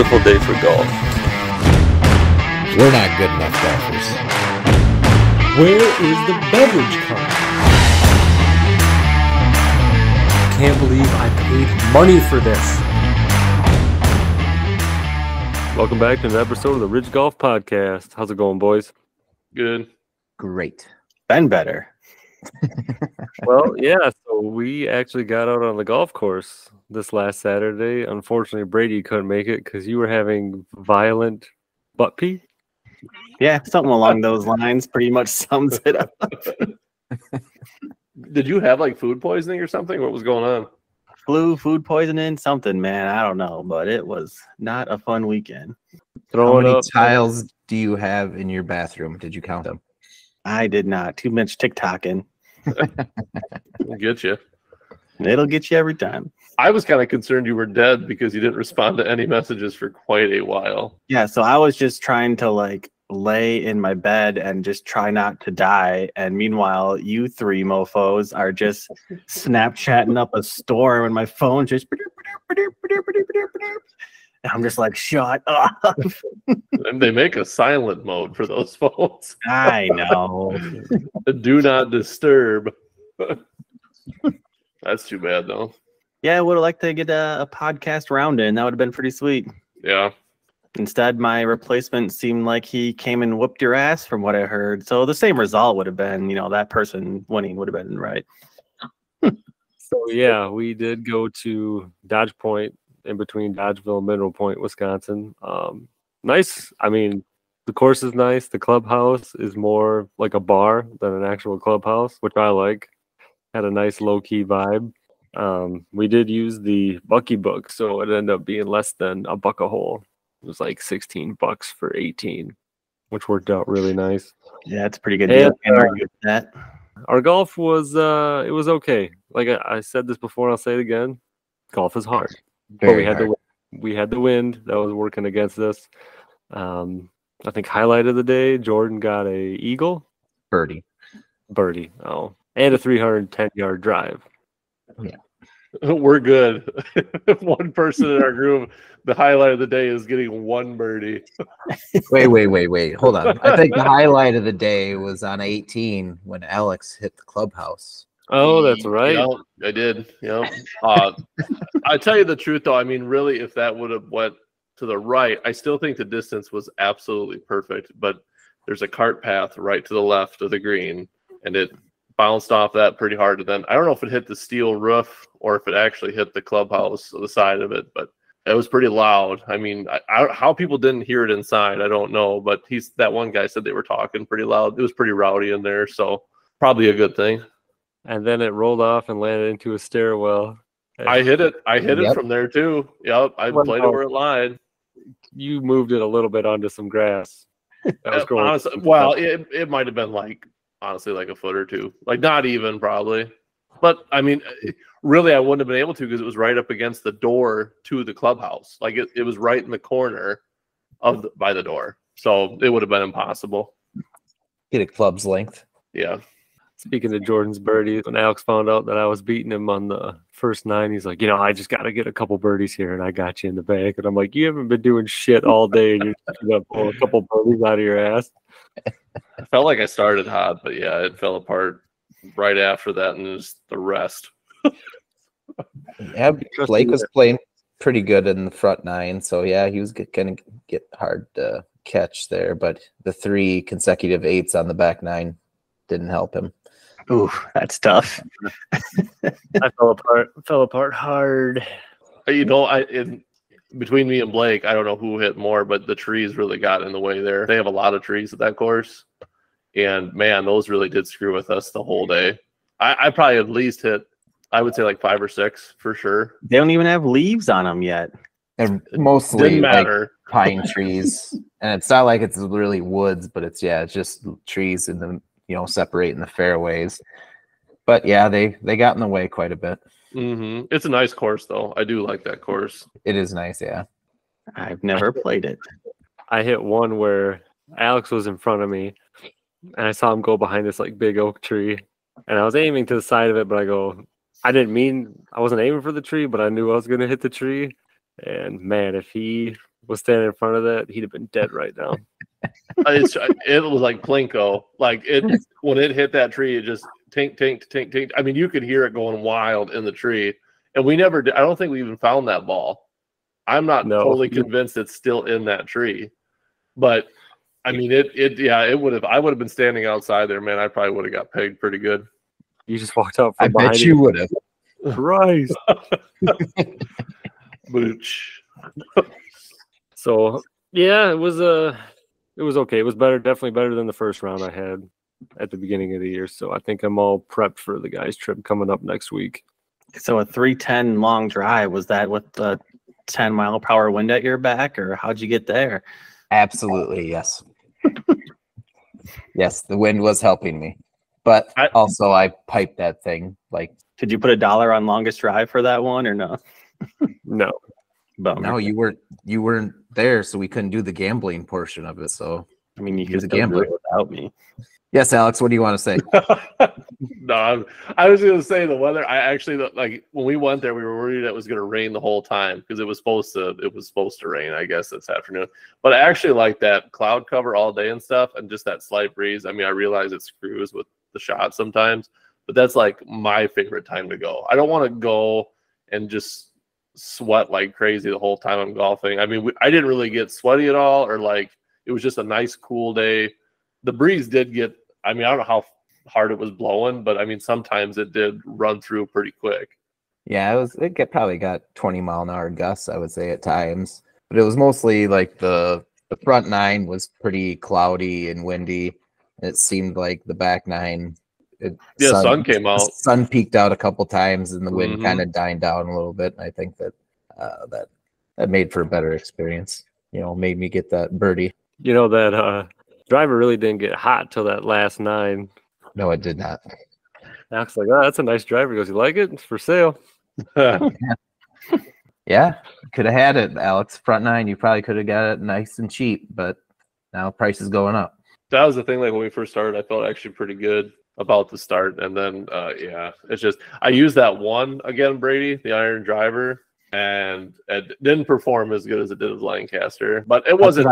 beautiful day for golf. We're not good enough golfers. Where is the beverage cart? Can't believe I paid money for this. Welcome back to an episode of the Ridge Golf Podcast. How's it going, boys? Good. Great. Been better. Well, yeah, so we actually got out on the golf course this last Saturday. Unfortunately, Brady couldn't make it because you were having violent butt pee. Yeah, something along those lines pretty much sums it up. Did you have like food poisoning or something? What was going on? Flu, food poisoning, something, man. I don't know, but it was not a fun weekend. How many tiles do you have in your bathroom? Did you count them? I did not. Too much TikToking. We'll get you. It'll get you every time. I was kind of concerned you were dead because you didn't respond to any messages for quite a while. Yeah, so I was just trying to like lay in my bed and just try not to die. And meanwhile, you three mofos are just Snapchatting up a storm and my phone just and I'm just like, shut up. And they make a silent mode for those phones. I know. Do not disturb. That's too bad, though. Yeah, I would have liked to get a podcast round in. That would have been pretty sweet. Yeah. Instead, my replacement seemed like he came and whooped your ass from what I heard. So the same result would have been, that person winning would have been right. So, yeah, we did go to Dodge Point in between Dodgeville and Mineral Point, Wisconsin. Nice. I mean, the course is nice. The clubhouse is more like a bar than an actual clubhouse, which I like. Had a nice low-key vibe. We did use the Bucky book, so it ended up being less than $1 a hole. It was like $16 for 18, which worked out really nice. Yeah, it's a pretty good deal. Can't argue with that. Our golf was it was okay. Like I said this before, I'll say it again. Golf is hard. But we had the wind that was working against us. I think highlight of the day, Jordan got a eagle, birdie. Oh, and a 310-yard drive. Yeah, We're good. One person in our group, the highlight of the day is getting one birdie. Wait. Hold on. I think the highlight of the day was on 18 when Alex hit the clubhouse. Oh, that's right. Yeah, I did. Yeah. I tell you the truth, though. I mean, really, if that would have went to the right, I still think the distance was absolutely perfect. But there's a cart path right to the left of the green, and it bounced off that pretty hard. And then I don't know if it hit the steel roof or if it actually hit the clubhouse or the side of it, but it was pretty loud. I mean, how people didn't hear it inside, I don't know. But that one guy said they were talking pretty loud. It was pretty rowdy in there, so probably a good thing. And then it rolled off and landed into a stairwell. I hit it from there too. Yep, I played it where it lied. You moved it a little bit onto some grass. That was growing. Honestly, well, it might have been like honestly like a foot or two, like not even probably. But I mean, really, I wouldn't have been able to because it was right up against the door to the clubhouse. Like it was right in the corner by the door, so it would have been impossible. Get a club's length. Yeah. Speaking of Jordan's birdies, when Alex found out that I was beating him on the first 9, he's like, I just got to get a couple birdies here, and I got you in the bag. And I'm like, you haven't been doing shit all day, and you're going to pull a couple birdies out of your ass. I felt like I started hot, but yeah, it fell apart right after that, and just the rest. Yeah, Blake was playing pretty good in the front 9, so yeah, he was going to get hard to catch there, but the 3 consecutive 8s on the back 9 didn't help him. Ooh, that's tough. I fell apart hard. Between me and Blake, I don't know who hit more, but the trees really got in the way there. They have a lot of trees at that course, and man, those really did screw with us the whole day. I probably at least hit, I would say like 5 or 6 for sure. They don't even have leaves on them yet. And mostly Didn't matter. Like pine trees, and it's not like it's really woods, but it's just trees in the separating the fairways. But yeah, they got in the way quite a bit. Mm-hmm. It's a nice course, though. I do like that course. It is nice, yeah. I've never played it. I hit one where Alex was in front of me, and I saw him go behind this like big oak tree, and I was aiming to the side of it, but I wasn't aiming for the tree, but I knew I was going to hit the tree. And man, if he was standing in front of that, he'd have been dead right now. It was like Plinko. Like when it hit that tree, it just tink, tink, tink, tink. I mean, you could hear it going wild in the tree. And we never did. I don't think we even found that ball. I'm not totally convinced it's still in that tree. But I mean, it would have. I would have been standing outside there, man. I probably would have got pegged pretty good. You just walked out I from behind bet you would have. Christ. Booch. So yeah, it was okay. It was definitely better than the first round I had at the beginning of the year. So I think I'm all prepped for the guys' trip coming up next week. So a 310 long drive, was that with the 10-mile-per-hour wind at your back, or how'd you get there? Absolutely, yes. Yes, the wind was helping me. But also I piped that thing like. Did you put $1 on longest drive for that one or no? No. Bummer. No, you weren't there, so we couldn't do the gambling portion of it. So I mean, you could a still do gambler it without me. Yes, Alex, what do you want to say? No, I was going to say the weather. I actually like when we went there, we were worried it was going to rain the whole time because it was supposed to rain, I guess, this afternoon. But I actually like that cloud cover all day and stuff, and just that slight breeze. I mean, I realize it screws with the shot sometimes, but that's like my favorite time to go. I don't want to go and just sweat like crazy the whole time I'm golfing. I mean, I didn't really get sweaty at all, or like it was just a nice cool day. The breeze did get. I mean, I don't know how hard it was blowing, but I mean, sometimes it did run through pretty quick. Yeah, probably got 20-mile-an-hour gusts, I would say, at times. But it was mostly like the front nine was pretty cloudy and windy. It seemed like the back nine. Sun came out. The sun peaked out a couple times, and the wind kind of died down a little bit. And I think that that made for a better experience. You know, made me get that birdie. You know that driver really didn't get hot till that last 9. No, it did not. Alex like, oh, that's a nice driver. He goes, you like it? It's for sale. Yeah, could have had it, Alex. Front 9, you probably could have got it nice and cheap, but now price is going up. That was the thing. Like when we first started, I felt actually pretty good about the start, and then it's just I used that one again, Brady, the iron driver, and it didn't perform as good as it did with Lancaster, but it wasn't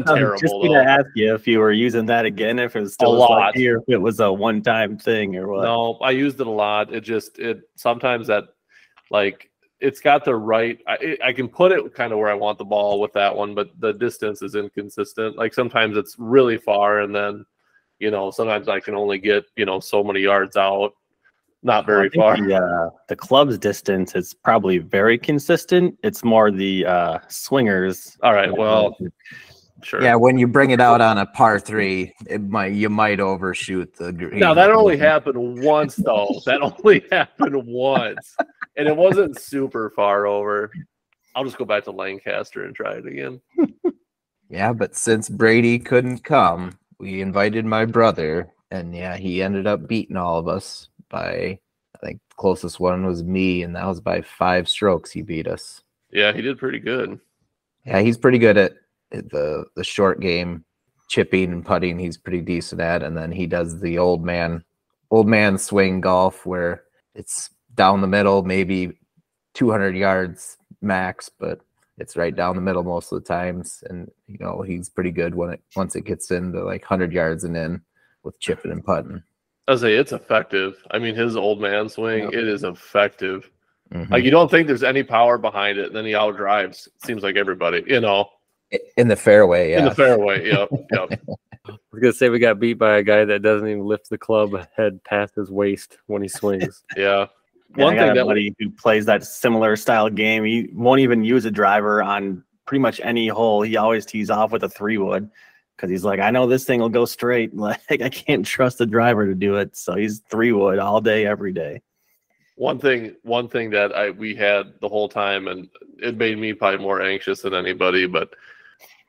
terrible. Just going to ask you if you were using that again, if it was still a lot, or if it was a one-time thing or what. No, I used it a lot. It sometimes that like it's got the right. I can put it kind of where I want the ball with that one, but the distance is inconsistent. Like sometimes it's really far, and then sometimes I can only get so many yards out. Not very far. The club's distance is probably very consistent. It's more the swingers. All right. Well, sure. Yeah, when you bring it out on a par 3, you might overshoot the green. Now that only happened once, though. That only happened once, and it wasn't super far over. I'll just go back to Lancaster and try it again. Yeah, but since Brady couldn't come, we invited my brother, and yeah, he ended up beating all of us. By I think the closest one was me, and that was by 5 strokes he beat us. Yeah, he did pretty good. Yeah, he's pretty good at the short game, chipping and putting. He's pretty decent at, and then he does the old man swing golf where it's down the middle, maybe 200 yards max, but it's right down the middle most of the times. And he's pretty good once it gets into like 100 yards and in with chipping and putting. I say it's effective. I mean, his old man swing, It is effective. Mm-hmm. Like you don't think there's any power behind it, and then he outdrives. Seems like everybody, in the fairway. Yeah, in the fairway. Yep. I was gonna say we got beat by a guy that doesn't even lift the club head past his waist when he swings. Yeah. One thing who plays that similar style game, he won't even use a driver on pretty much any hole. He always tees off with a 3-wood. Because he's like, I know this thing will go straight. Like I can't trust the driver to do it, so he's 3-wood all day, every day. One thing that we had the whole time, and it made me probably more anxious than anybody.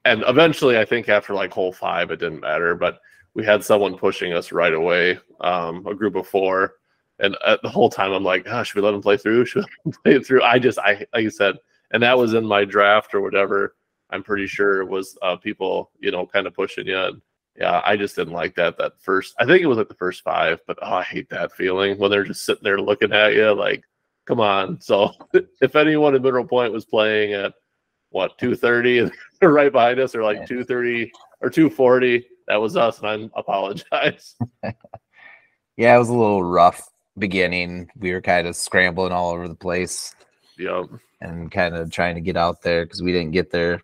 And eventually, I think after like hole 5, it didn't matter. But we had someone pushing us right away, a group of 4, and the whole time I'm like, should we let him play through? Should we play it through? I like you said, and that was in my draft or whatever. I'm pretty sure it was people, kind of pushing you. And yeah, I just didn't like that first. I think it was like the first 5, but I hate that feeling when they're just sitting there looking at you like, come on. So if anyone in Mineral Point was playing at what 230, and right behind us are like 230 or 240. That was us, and I apologize. Yeah, it was a little rough beginning. We were kind of scrambling all over the place. Yep. And kind of trying to get out there because we didn't get there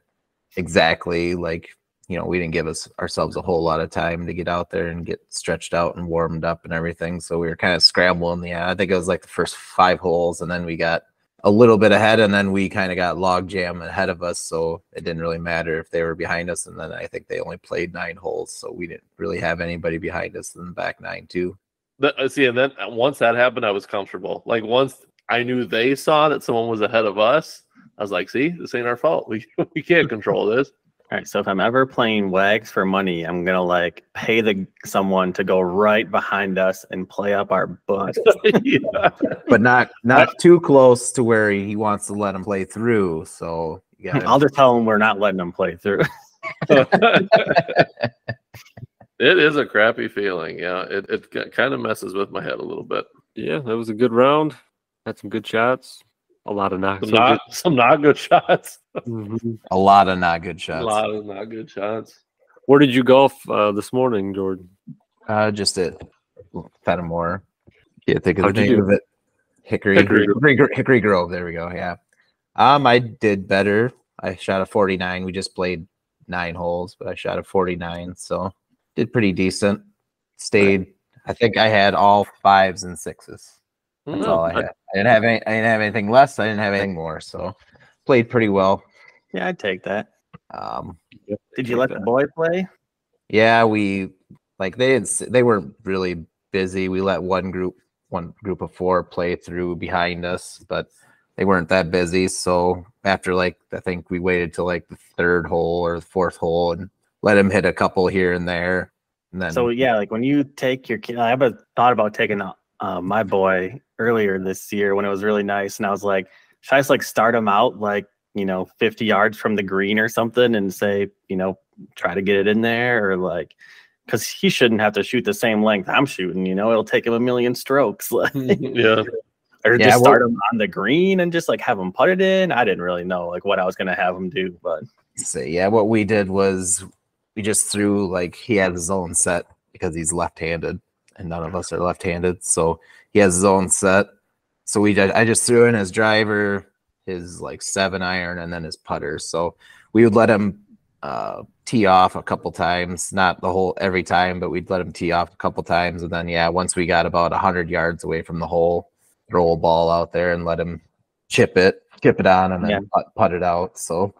exactly like, we didn't give ourselves a whole lot of time to get out there and get stretched out and warmed up and everything. So we were kind of scrambling. Yeah, I think it was like the first 5 holes, and then we got a little bit ahead, and then we kind of got log jam ahead of us. So it didn't really matter if they were behind us. And then I think they only played 9 holes. So we didn't really have anybody behind us in the back 9 too. See, and then once that happened, I was comfortable. Like once I knew they saw that someone was ahead of us, I was like, see, this ain't our fault. We can't control this. All right, so if I'm ever playing Wags for money, I'm gonna like pay someone to go right behind us and play up our butt. Yeah. But not too close to where he wants to let him play through. So I'll just tell him we're not letting him play through. It is a crappy feeling. Yeah, it kind of messes with my head a little bit. Yeah, that was a good round. Had some good shots. A lot of knocks. Some not good shots. a lot of not good shots. A lot of not good shots. Where did you golf this morning, Jordan? Just at Fenimore. Can't think of How'd the you name do? of it. Hickory Grove. There we go. Yeah. I did better. I shot a 49. We just played 9 holes, but I shot a 49, so did pretty decent. Stayed. I think I had all 5s and 6s. That's all I had. I didn't have anything less. I didn't have anything more. So played pretty well. Yeah, I'd take that. Yep, Did you let the boy play? Yeah, we they weren't really busy. We let one group of 4 play through behind us, but they weren't that busy. So after I think we waited till like the 3rd hole or the 4th hole and let him hit a couple here and there. And then So yeah, like when you take your kid, I have thought about taking my boy earlier this year when it was really nice, and I was like, should I just start him out 50 yards from the green or something and say, try to get it in there, or because he shouldn't have to shoot the same length I'm shooting, it'll take him a million strokes. Yeah. Or just start him on the green and just have him put it in. I didn't really know what I was going to have him do, but what we did was we just threw he had his own set because he's left-handed and none of us are left-handed. So he has his own set. So I just threw in his driver, his 7-iron, and then his putter. So we would let him tee off a couple times, not every time, but we'd let him tee off a couple times. And then, once we got about 100 yards away from the hole, throw a ball out there and let him chip it on and then putt it out. So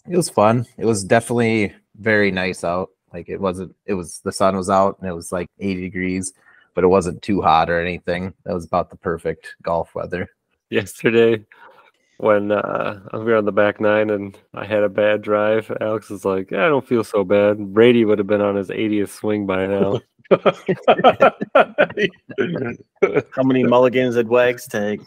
it was fun. It was definitely very nice out. The sun was out and it was 80 degrees, but it wasn't too hot or anything. That was about the perfect golf weather. Yesterday, when we were on the back 9 and I had a bad drive, Alex was like, I don't feel so bad. Brady would have been on his 80th swing by now. How many mulligans did Wags take?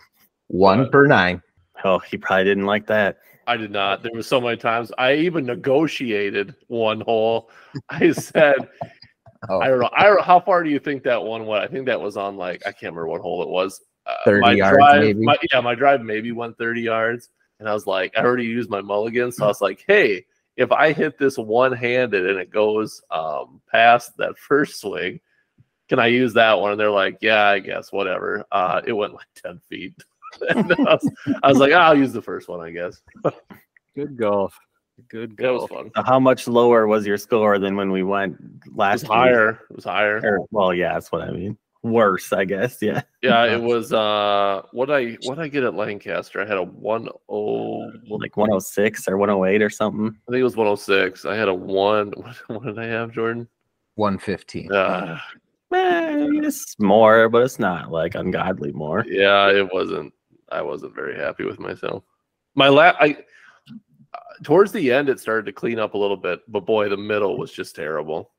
1 per 9. Oh, he probably didn't like that. I did not. There was so many times I even negotiated 1 hole. I said, I don't know. How far do you think that one went? I think that was on I can't remember what hole it was. 30 yards, drive, maybe. My drive maybe went 30 yards. And I was like, I already used my mulligan. So I was like, hey, if I hit this one-handed and it goes past that first swing, can I use that one? And they're like, yeah, I guess, whatever. It went 10 feet. And I was like, I'll use the first one, I guess. Good golf. Good That was golf. fun. How much lower was your score than when we went last It year? was higher. Well, yeah, that's what I mean. Worse, I guess. Yeah. Yeah, it was what I get at Lancaster? I had a 10 106 or 108 or something. I think it was 106. I had a 1. What did I have, Jordan? 115. It's more, but it's not ungodly more. Yeah, it wasn't. I wasn't very happy with myself. Towards the end, it started to clean up a little bit, but boy, the middle was just terrible.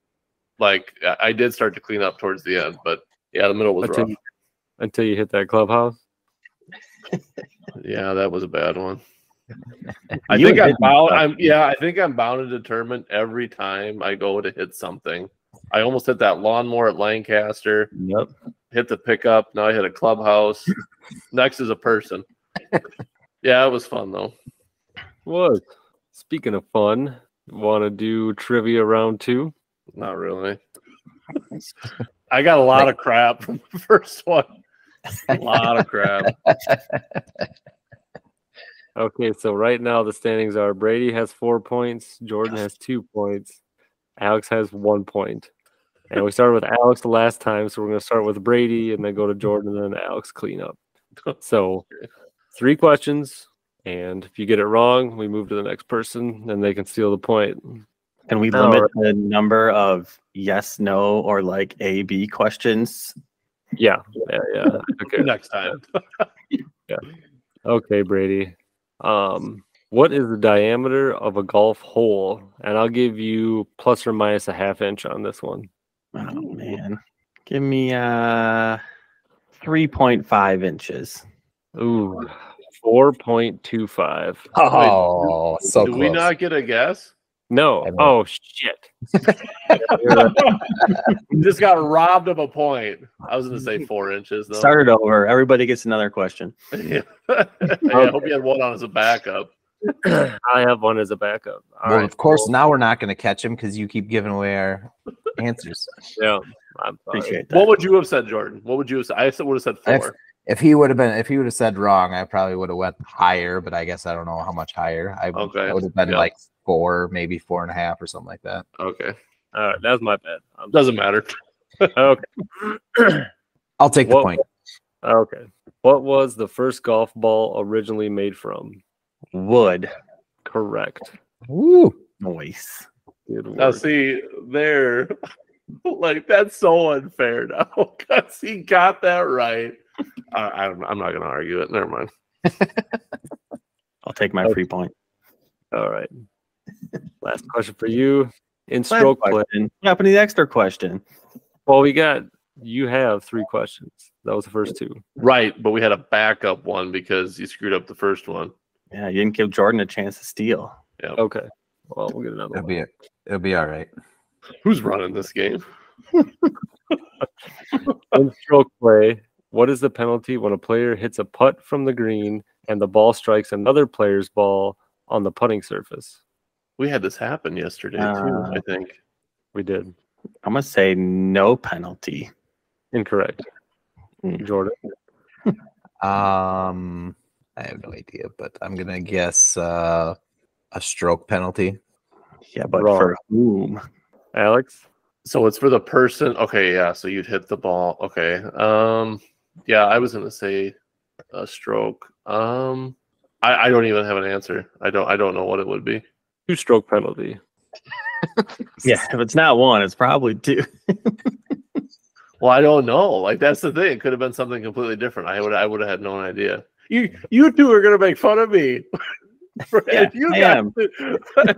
I did start to clean up towards the end, but yeah, the middle was rough. Until you hit that clubhouse. Yeah, that was a bad one. I think I'm bound and determined every time I go to hit something. I almost hit that lawnmower at Lancaster. Yep. Hit the pickup. Now I hit a clubhouse. Next is a person. Yeah, it was fun though. What? Speaking of fun, want to do trivia round 2? Not really. I got a lot of crap from the first one. A lot of crap. Okay, so right now the standings are Brady has 4 points, Jordan has 2 points, Alex has 1 point. And we started with Alex the last time, so we're going to start with Brady and then go to Jordan and then Alex clean up. So 3 questions, and if you get it wrong, we move to the next person and they can steal the point. Can we limit the number of yes, no, or like A, B questions? Yeah. Okay. Next time. Yeah. Okay, Brady. What is the diameter of a golf hole? And I'll give you plus or minus a ½ inch on this one. Oh man. Give me 3.5 inches. Ooh, 4.25. Oh, so Do close. we not get a guess? No. I know. Oh shit. You just got robbed of a point. I was going to say 4 inches, though. Start it over. Everybody gets another question. Yeah. I hope you had one on as a backup. I have one as a backup. All Well, right. of course, now we're not going to catch him because you keep giving away our answers. Yeah. I'm sorry. Appreciate that. What would you have said, Jordan? What would you have said? I would have said 4. If he would have said wrong, I probably would have went higher, but I guess I don't know how much higher. I would have been like 4, maybe 4.5 or something like that. Okay. All right. That was my bad. Doesn't matter. Okay. I'll take the point. Okay. What was the first golf ball originally made from? Wood. Correct. Woo. Noise. Good Now, work. see, there, like, that's so unfair now because he got that right. I'm not going to argue it. Never mind. I'll take my free point. All right. Last question for you. In stroke play. What happened to the extra question? Well, you have 3 questions. That was the first 2. Right, but we had a backup one because you screwed up the first one. Yeah, you didn't give Jordan a chance to steal. Yeah. Okay. Well, we'll get another one. It'll be all right. Who's running this game? In stroke play, what is the penalty when a player hits a putt from the green and the ball strikes another player's ball on the putting surface? We had this happen yesterday, too, I think. We did. I'm going to say no penalty. Incorrect. Jordan? I have no idea, but I'm gonna guess a stroke penalty. Yeah, but Wrong. for whom? Alex? So it's for the person. Okay, yeah. So you'd hit the ball. Okay. Yeah, I was gonna say a stroke. I don't even have an answer. I don't know what it would be. 2-stroke penalty. Yeah, if it's not 1, it's probably 2. Well, I don't know. Like, that's the thing. It could have been something completely different. I would have had no idea. You two are gonna make fun of me. Yeah, You I guys- am.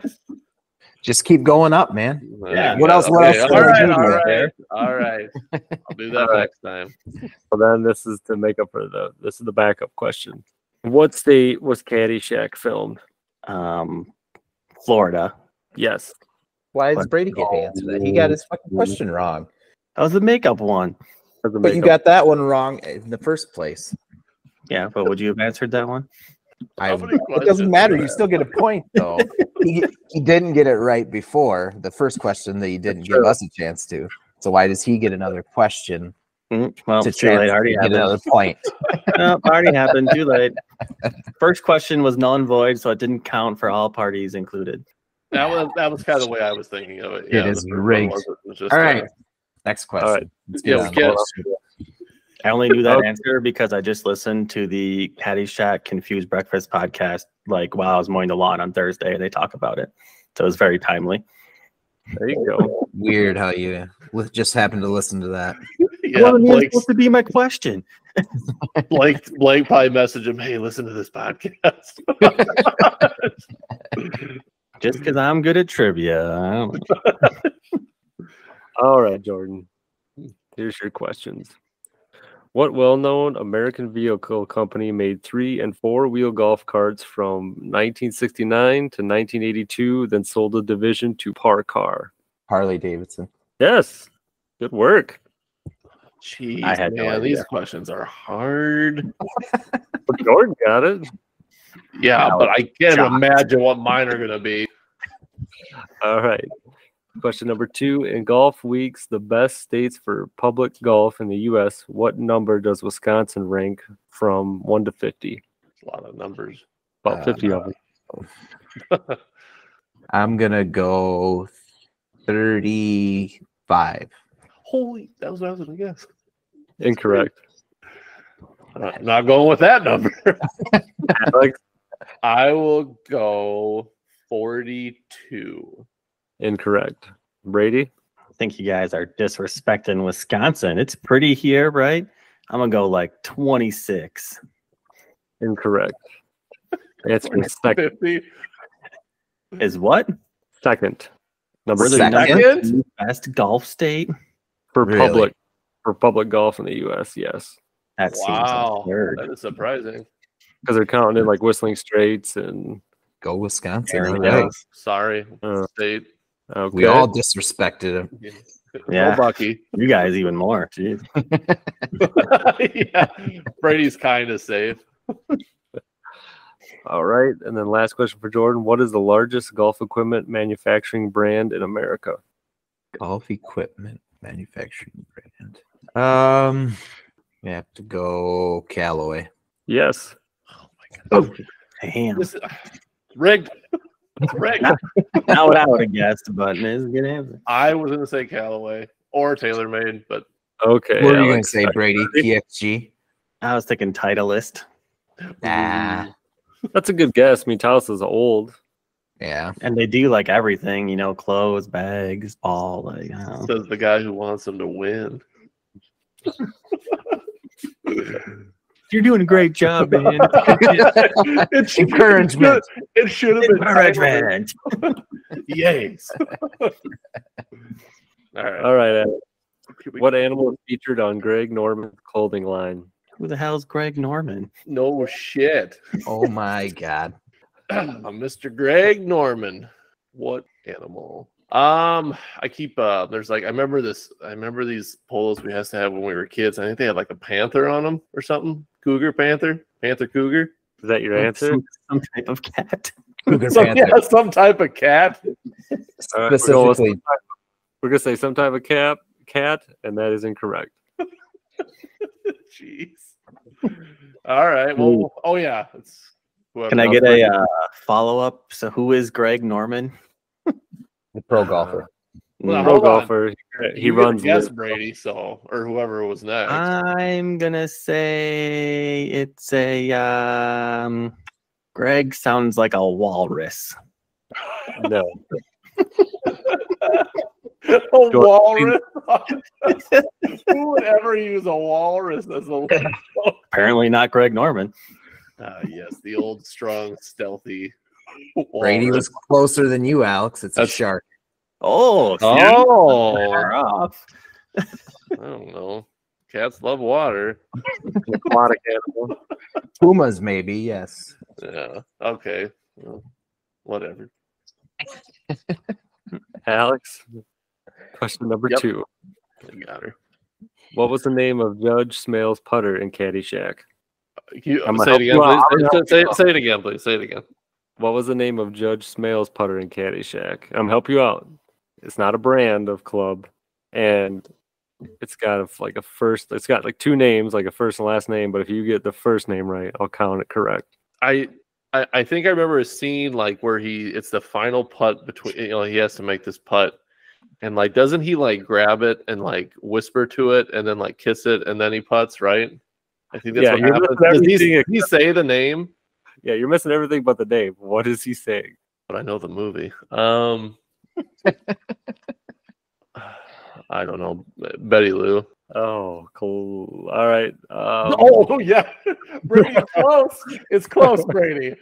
Just keep going up, man. Yeah. What else? Okay, What else? All right. there? All right. I'll do that All right. next time. So then this is to make up for this is the backup question. What state was Caddyshack filmed? Florida. Yes. Why does Brady get to answer that? He got his fucking question wrong. That was the makeup one. As a But you makeup. got that one wrong in the first place. Yeah, but would you have answered that one? How many It questions doesn't matter. do I You still get a point, though. he didn't get it right before the first question that you didn't give us a chance to. So why does he get another question Well, to too late. chance Already to get happened. another point? No, already happened. Too late. First question was null and void, so it didn't count for all parties included. That was kind of the way I was thinking of it. It Yeah, is the first one rigged. was just, All right. Next question. All right. Let's Yeah, get we on. get- I only knew that Okay. answer because I just listened to the Caddyshack Confused Breakfast podcast like while I was mowing the lawn on Thursday, and they talk about it. So it was very timely. There you go. Weird how you just happened to listen to that. Yeah, Blake supposed to be my question. probably messaged him, "Hey, listen to this podcast." Just because I'm good at trivia. I don't know. All right, Jordan. Here's your questions. What well-known American vehicle company made 3- and 4-wheel golf carts from 1969 to 1982, then sold the division to Parcar? Harley Davidson. Yes. Good work. Jeez, I had no man, idea. these questions are hard. Well, Jordan got it. Yeah, but I can't shocked. imagine what mine are gonna be. All right. Question number 2. In golf weeks, the best states for public golf in the U.S., what number does Wisconsin rank from 1 to 50? A lot of numbers. About 50 of them. I'm gonna go 35. Holy, that was what I was gonna guess. Incorrect. Not going with that number. Alex? I will go 42. Incorrect. Brady? I think you guys are disrespecting Wisconsin. It's pretty here, right? I'm gonna go like 26. Incorrect. Answer is second. 50. Is what? Second. Number We're the 2nd? second best golf state. for Really? public golf in the U.S. Yes, That Wow, seems absurd. that is surprising. because they're counting in like Whistling Straits and Go Wisconsin. There All we right. go. Sorry, okay. state. We all disrespected him. Yeah. Go Bucky. You guys even more. Jeez. Yeah, Brady's kind of safe. All right, and then last question for Jordan: what is the largest golf equipment manufacturing brand in America? Golf equipment manufacturing brand. We have to go Callaway. Yes. Oh my god, Damn. this is rigged. It's rigged. Not what I would have guessed, but it's a good answer. I was gonna say Callaway or TaylorMade, but Okay. What are you gonna Alex. say, Brady? TXG? I was thinking Titleist. Nah. That's a good guess. I mean, Taos is old. Yeah. And they do like everything, you know, clothes, bags, ball, like says the guy who wants them to win. you're doing a great job, man. Encouragement. It should have been Encouragement. Yes. All right. All right. Alex. What animal is featured on Greg Norman's clothing line? Who the hell's Greg Norman? No shit. Oh my God. Mr. Greg Norman. What animal? I keep there's like I remember these polos we used to have when we were kids. I think they had like a panther on them or something. Panther cougar. Is that your answer? Some type of cat. Cougar Some, Panther. yeah, some type of cat. All right, Specifically, we're gonna say some type of cat, and that is incorrect. Jeez. All right. Well, oh yeah. It's whoever. Can I get a follow up? So who is Greg Norman? the pro golfer. Well, Pro hold on. golfer. He You runs. Yes, Liv. Brady. So or whoever was next. I'm gonna say it's a Greg sounds like a walrus. No. A walrus. Who would ever use a walrus as a? Apparently not Greg Norman. Yes, the old, strong, stealthy. Brady walrus. was closer than you, Alex. It's a That's- shark. Oh, Oh, far off. I don't know. Cats love water. Aquatic animal. Pumas, maybe. Yes. Yeah. Okay. Well, whatever. Alex. Question number Yep. 2. I got her. What was the name of Judge Smale's putter in Caddyshack? I'm Say gonna it again, help you out. I'm please. gonna help Say it again, please. Say it again. What was the name of Judge Smale's putter in Caddyshack? I'm help you out. It's not a brand of club, and it's got it's got like 2 names, like a first and last name. But if you get the first name right, I'll count it correct. I think I remember a scene like where it's the final putt between, he has to make this putt, and like doesn't he like grab it and like whisper to it and then like kiss it and then he putts, right? I think that's Yeah, what you're happens. missing Does everything he say the name? Yeah, you're missing everything but the name. What is he saying? But I know the movie. I don't know. Betty Lou. Oh, cool. All right. Oh yeah, Brady, close. It's close, Brady.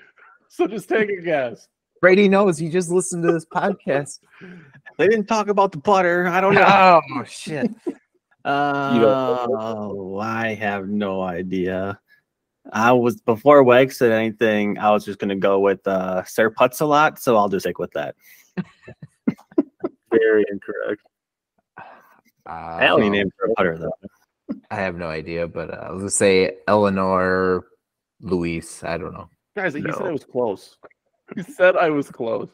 So just take a guess. Brady knows. He just listened to this podcast. They didn't talk about the putter. I don't know. Oh shit! Oh, I have no idea. Before Weg said anything, I was just gonna go with Sir Putts a lot, so I'll just stick with that. Very incorrect. Funny name for a putter though. I have no idea, but I was gonna say Eleanor Louise. I don't know. Guys, he No. said I was close. He said I was close.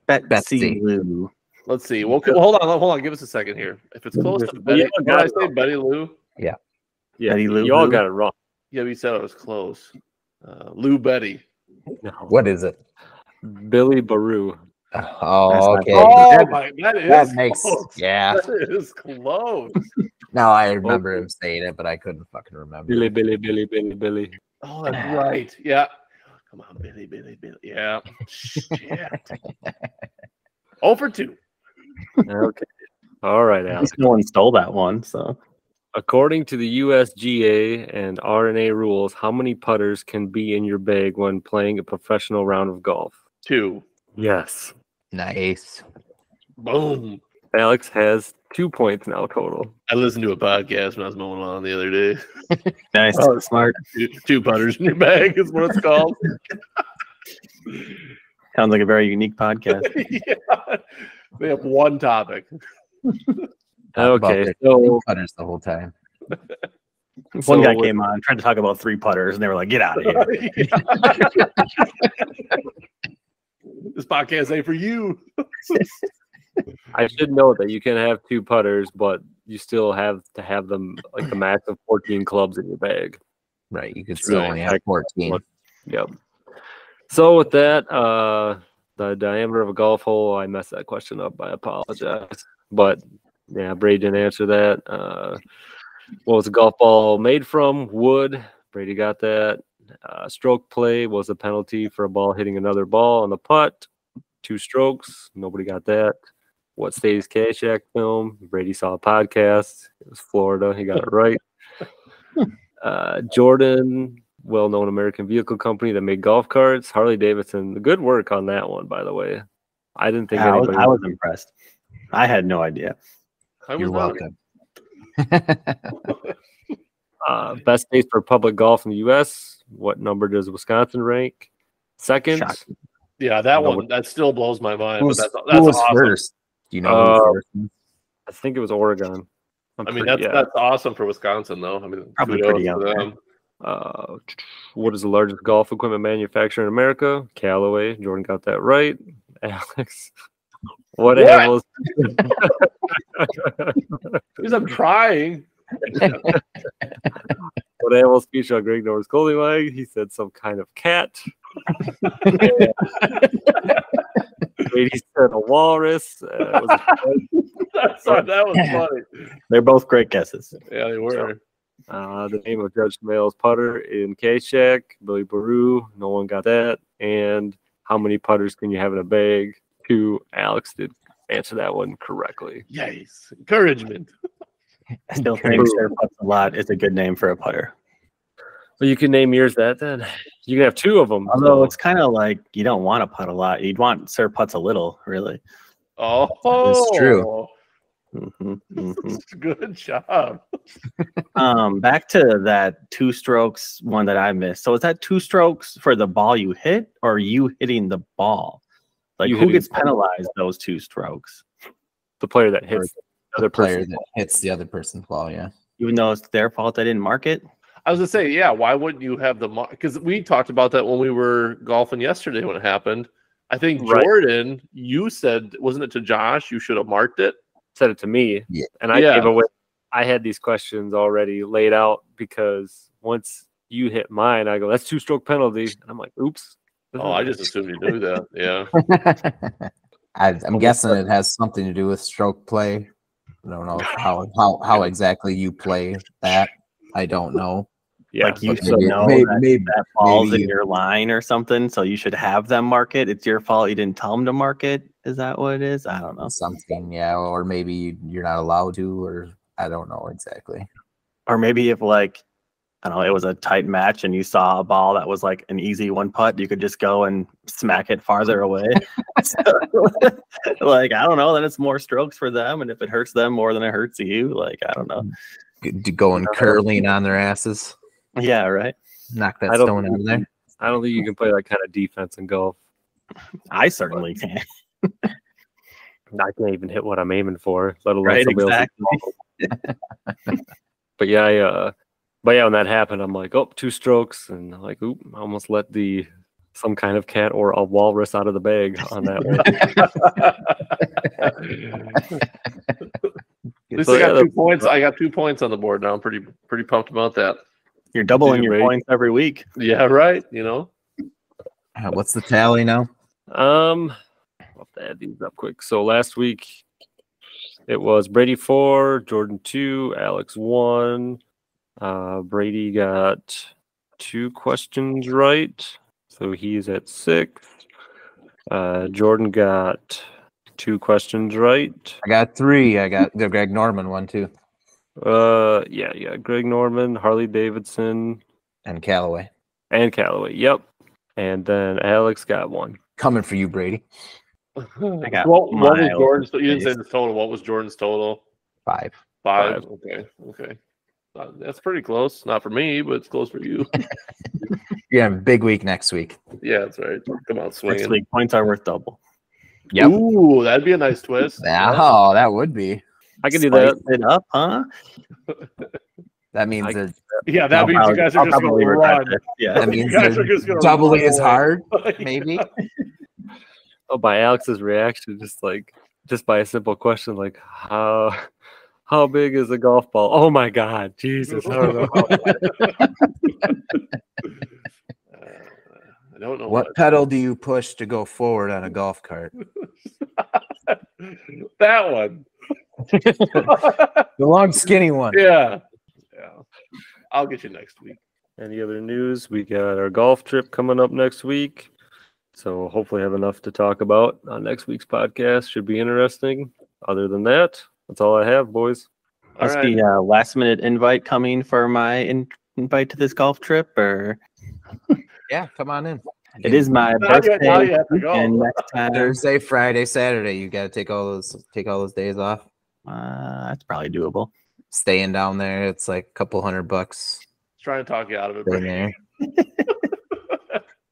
Betsy Lou. Let's see. Well, hold on. Give us a second here. If it's close to Betty, Yeah, did I say Betty Lou? Yeah, Betty Lou you all Lou? got it wrong. Yeah, we said I was close. Lou Betty. No. What is it? Billy Baru. Oh, not okay. bad. Oh That- my, that is that makes close. yeah. That is close. No, I remember him saying it, but I couldn't fucking remember. Billy. Oh, that's right. Yeah. Come on, Billy. Yeah. Shit. 0 for 2. Okay. All right, At Alex. least no one stole that one. So According to the USGA and RNA rules, how many putters can be in your bag when playing a professional round of golf? 2. Yes. Nice. Boom. Alex has 2 points now total. I listened to a podcast when I was mowing lawn the other day. nice, smart. Two putters in your bag is what it's called. Sounds like a very unique podcast. Yeah. They have one topic. Okay, so putters the whole time. One guy with- came on, tried to talk about 3 putters, and they were like, "Get out of here." This podcast ain't for you. I should know that you can have 2 putters, but you still have to have them like the max of 14 clubs in your bag. Right. You could still Right. only have 14. Yep. So with that, the diameter of a golf hole, I messed that question up. I apologize. But yeah, Brady didn't answer that. What was the golf ball made from? Wood. Brady got that. Stroke play was a penalty for a ball hitting another ball on the putt. 2 strokes. Nobody got that. What state is Caddyshack film? Brady saw a podcast. It was Florida. He got it right. Jordan, well-known American vehicle company that made golf carts. Harley Davidson. Good work on that one, by the way. I didn't think Yeah, anybody. I was impressed. I had no idea. I was You're not. welcome. Best states for public golf in the U.S. What number does Wisconsin rank? Second. Shocking. Yeah, that No, one that still blows my mind. Who But was, that's who was awesome. first? Do you know who was first? I think it was Oregon. I mean, that's awesome for Wisconsin, though. I mean, Probably kudos pretty to up there. them. What is the largest golf equipment manufacturer in America? Callaway. Jordan got that right. Alex. What animals? Because I'm trying. What animal species on Greg Norris clothing line? He said some kind of cat. Brady said a walrus. Sorry, that was funny. They're both great guesses. Yeah, they were. The name of Judge Mail's putter in Caddyshack, Billy Baru. No one got that. And how many putters can you have in a bag? 2. Alex did answer that one correctly. Yes. Encouragement. I still think Sir Putts a Lot is a good name for a putter. Well, you can name yours that then. You can have 2 of them. Although it's kind of like you don't want to putt a lot. You'd want Sir Putts a little, really. Oh, That's true. Good job. Back to that 2 strokes one that I missed. So is that 2 strokes for the ball you hit or you hitting the ball? Like You who hitting gets the ball. penalized those 2 strokes? the player that hits the other Player person. that hits the other person's ball, yeah. Even though it's their fault they didn't mark it? I was gonna say, yeah. Why wouldn't you have the because we talked about that when we were golfing yesterday when it happened. I think Right. Jordan, you said, wasn't it to Josh? You should have marked it. Said it to me, Yeah. and I Yeah. gave away. I had these questions already laid out because once you hit mine, I go, "That's 2-stroke penalty," and I'm like, "Oops." Oh, I just assumed you knew that. Yeah. I'm guessing it has something to do with stroke play. I don't know how exactly you play that. I don't know. Yeah, Like you But should know that, maybe that ball's maybe in your line or something, so you should have them mark it. It's your fault you didn't tell them to mark it. Is that what it is? I don't know. something, yeah, or maybe you're not allowed to, or I don't know exactly. Or maybe if like I don't know, it was a tight match and you saw a ball that was like an easy 1 putt, you could just go and smack it farther away. So, like I don't know, then it's more strokes for them, and if it hurts them more than it hurts you, like I don't know. Going curling on their asses, Yeah, right. knock that I don't stone out of there. I don't think you can play that kind of defense in golf. I certainly can. I can't even hit what I'm aiming for, let alone Right, somebody exactly. else. But yeah, But yeah, when that happened, I'm like, oh, 2 strokes, and I'm like, oop, I almost let some kind of cat or a walrus out of the bag on that one. At least So, I got yeah, 2 points. I got 2 points on the board now. I'm pretty pumped about that. You're doubling your Right. points every week. Yeah, right. What's the tally now? I'll have to add these up quick. So last week it was Brady 4, Jordan 2, Alex 1. Brady got 2 questions right, so he's at 6. Jordan got 2 questions right. I got 3. I got the Greg Norman one too, Yeah, Greg Norman, Harley Davidson, and Callaway. and Callaway. Yep. And then Alex got 1. Coming for you, Brady. I got What was miles Jordan's? You didn't space. say the total. What was Jordan's total? 5. 5. Okay. That's pretty close. Not for me, but it's close for you. You have a big week next week. Yeah, that's right. Come on, Next swinging. week, points are worth double. Yep. Ooh, that'd be a nice twist. Oh, that would be. I can do Spice that. it up, huh? That means that Yeah, that means you guys are just going to run. Yeah. that means You guys they're are just gonna doubling run as away. hard. Maybe. Oh, by Alex's reaction, just by a simple question like how big is a golf ball? Oh my God, Jesus! I don't know. I don't know What pedal do you push to go forward on a golf cart? that one. The long, skinny one. Yeah. I'll get you next week. Any other news? We got our golf trip coming up next week, so hopefully have enough to talk about on next week's podcast. Should be interesting. Other than that, that's all I have, boys. All Must right. be a last minute invite coming for my invite to this golf trip, or Yeah, come on in. it is my Now you birthday have to go. and next time. Thursday, Friday, Saturday. You got to take all those days off. That's probably doable. Staying down there, it's like a couple $100 Trying to talk you out of it. staying Brady. there.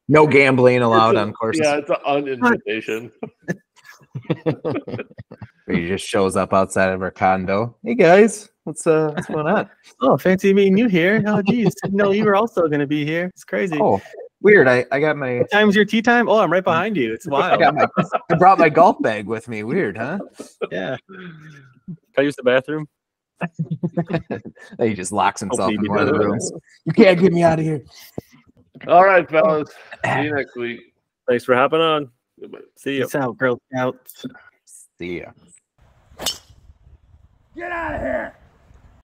No gambling allowed on courses. Yeah, it's an uninvitation. He just shows up outside of our condo. Hey guys, what's going on? Oh, fancy meeting you here. Oh, geez. No, you were also going to be here. It's crazy. Oh, weird. I got my What time's your tea time? Oh, I'm right behind you. It's wild. I brought my golf bag with me. Weird, huh? Yeah. Can I use the bathroom? He just locks himself Hopefully in he one of the does. rooms. You can't get me out of here. All right, fellas. See you next week. Thanks for hopping on. Goodbye. See you. Peace out, Girl Scouts. See ya. Get out of here!